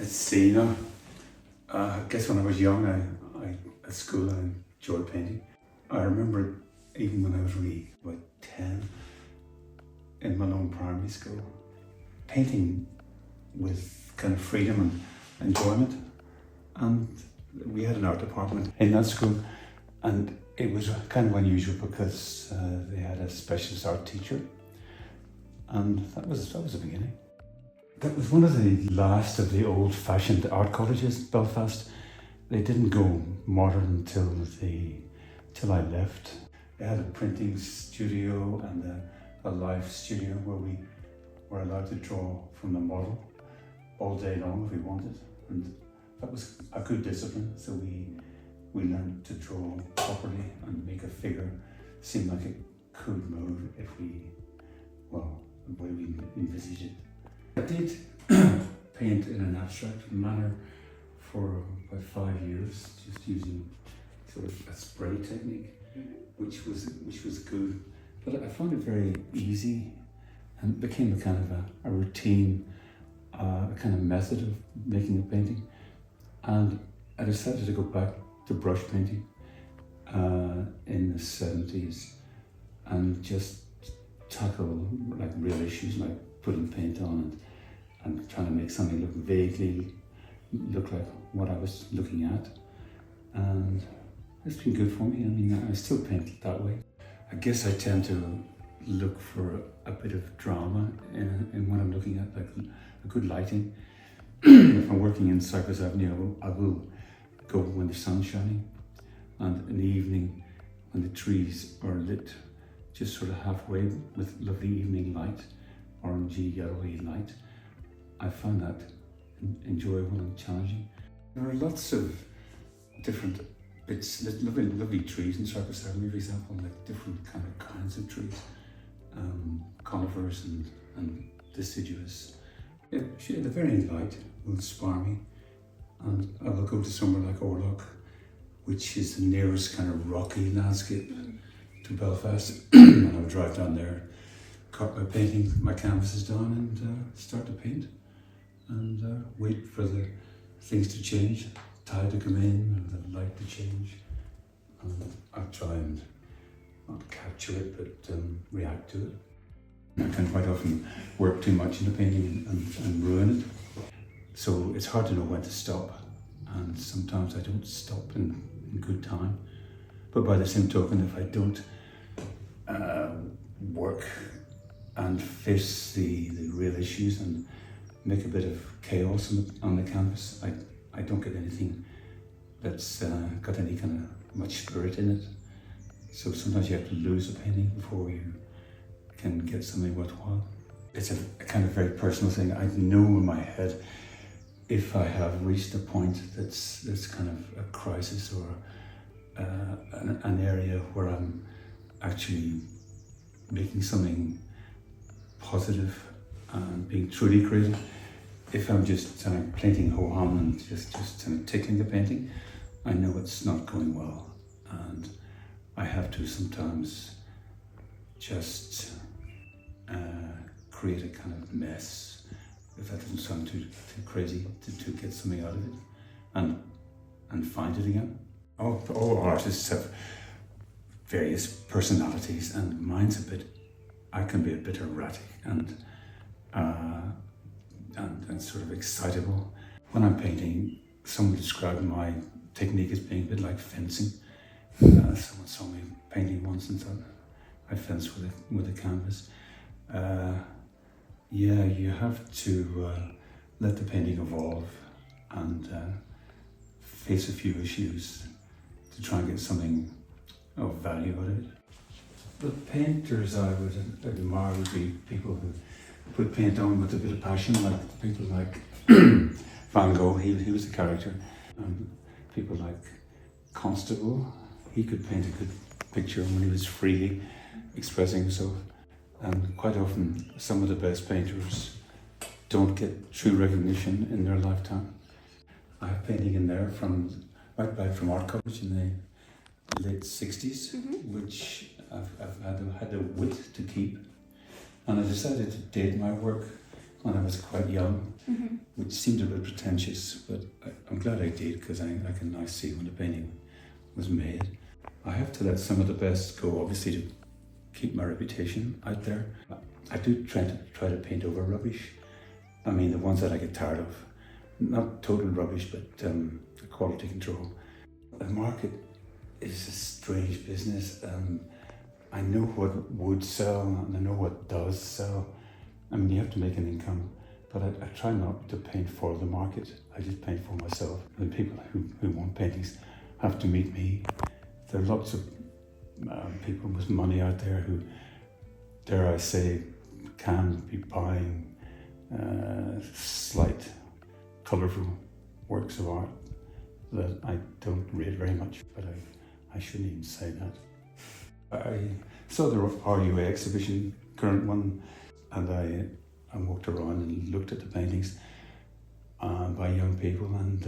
Let's see, I guess when I was young, I at school I enjoyed painting. I remember even when I was really about 10 in my own primary school, painting with kind of freedom and enjoyment. And we had an art department in that school, and it was kind of unusual because they had a specialist art teacher, and that was the beginning. That was one of the last of the old-fashioned art colleges in Belfast. They didn't go modern till I left. They had a printing studio and a live studio where we were allowed to draw from the model all day long if we wanted, and that was a good discipline. So we learned to draw properly and make a figure seem like it could move if the way we envisaged it. I did paint in an abstract manner for about 5 years, just using sort of a spray technique, which was good. But I found it very easy, and it became a kind of a routine, a kind of method of making a painting. And I decided to go back to brush painting in the 70s and just tackle like real issues like putting paint on and trying to make something look vaguely look like what I was looking at. And it's been good for me. I mean, I still paint that way. I guess I tend to look for a bit of drama in what I'm looking at, like a good lighting. If I'm working in Cypress Avenue, I will go when the sun's shining, and in the evening when the trees are lit just sort of halfway with lovely evening light, orangey, yellowy light. I find that enjoyable and challenging. There are lots of different bits, lovely trees in Cypress Avenue, for example, like different kinds of trees, conifers and deciduous. Yeah, the very light will inspire me, and I will go to somewhere like Orlock, which is the nearest kind of rocky landscape to Belfast, and I would drive down there, cut my painting, my canvases down, and start to paint, and wait for the things to change, tide to come in, and the light to change. And I'll try and not capture it, but react to it. I can quite often work too much in the painting and ruin it. So it's hard to know when to stop, and sometimes I don't stop in good time. But by the same token, if I don't work and face the real issues and make a bit of chaos on the canvas, I don't get anything that's got any kind of much spirit in it. So sometimes you have to lose a painting before you can get something worthwhile. It's a kind of very personal thing. I know in my head if I have reached a point that's kind of a crisis or an area where I'm actually making something positive and being truly creative. If I'm just painting ho-hum and just tickling the painting, I know it's not going well, and I have to sometimes just create a kind of mess, if that doesn't sound too crazy, to get something out of it and find it again. All artists have various personalities, and mine's I can be a bit erratic and sort of excitable. When I'm painting, someone described my technique as being a bit like fencing. Someone saw me painting once and thought I fence with a canvas. You have to let the painting evolve and face a few issues to try and get something of value out of it. The painters I would admire would be people who put paint on with a bit of passion, like people like Van Gogh, he was a character. People like Constable, he could paint a good picture when he was freely expressing himself. And quite often, some of the best painters don't get true recognition in their lifetime. I have painting in there right back from art college in the late 60s, which I've had the wit to keep. And I decided to date my work when I was quite young, which seemed a bit pretentious, but I'm glad I did because I can now see when the painting was made. I have to let some of the best go, obviously, to keep my reputation out there. I do try to paint over rubbish. I mean, the ones that I get tired of. Not total rubbish, but the quality control. The market is a strange business. I know what would sell and I know what does sell. I mean, you have to make an income, but I try not to paint for the market. I just paint for myself. The people who want paintings have to meet me. There are lots of people with money out there who, dare I say, can be buying slight, colourful works of art that I don't rate very much, but I shouldn't even say that. I saw the RUA exhibition, current one, and I walked around and looked at the paintings by young people, and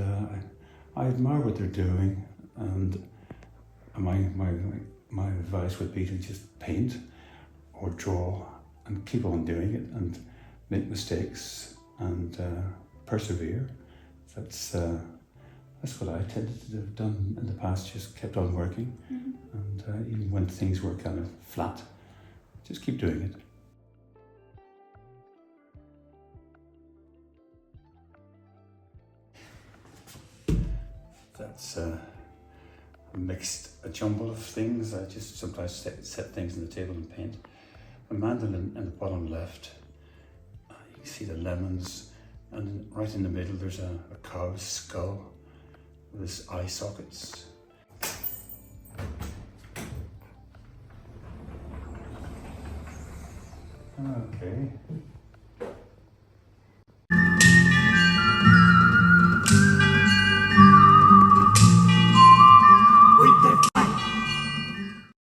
I admire what they're doing, and my advice would be to just paint or draw and keep on doing it and make mistakes and persevere. That's what I tended to have done in the past, just kept on working. And even when things were kind of flat, just keep doing it. That's a jumble of things. I just sometimes set things on the table and paint. A mandolin in the bottom left, you can see the lemons, and right in the middle there's a cow's skull with its eye sockets. Okay.